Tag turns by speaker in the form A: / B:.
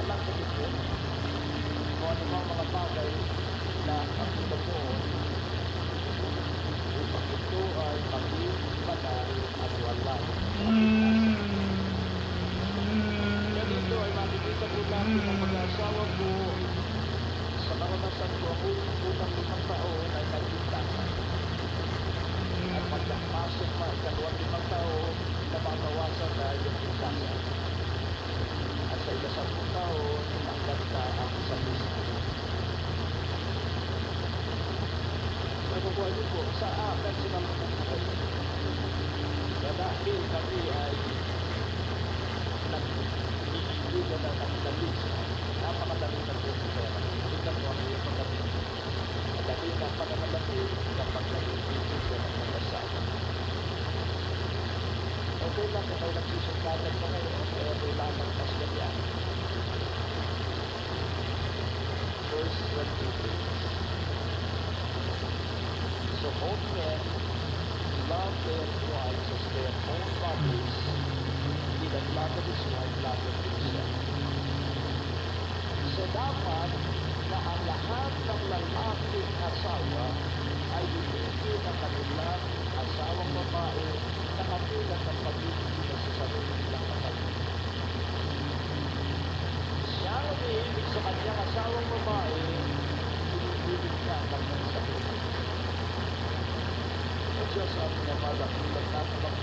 A: alam sa Diyos kung ano bang mga bagay na ang Panginoon upang ito ay maging banal at walang kapintasan. Ganito ay makikita po natin ang mag-asawa po sa karanasan ko ang unang 5 taon ay nagpintasan. At pagkapasok pa ikalawang 5 taon, nababawasan na yung pintasan. At sa ika-10 taon, hanggang sa ang isang listo. So, kukuha niyo po, sa akin sinampung po kayo. Dahil kami ay nag-iigilan na nagdalis. Napakadali na po sa pera. Tingnan mo ang iyong pagdating. Madali na pagkakalaki kapag nag-iigilan ka ng mag-asawa. Okay lang kung may nagsusungkatan pa kayo, pero kailangan mas ganyan. Verse 23. So all men love their wives as their own bodies. He that loveth his wife loveth himself. So dapat na ang lahat ng lalaking asawa ay ibigin ang kanilang asawang babae na katulad ng pag-ibig sa sarili nilang kapatid. Siya ang umiibig sa kanyang asawang babae, ibig niya ang kanyang sarili. O Diyos, ang pinapalak ulat natin ang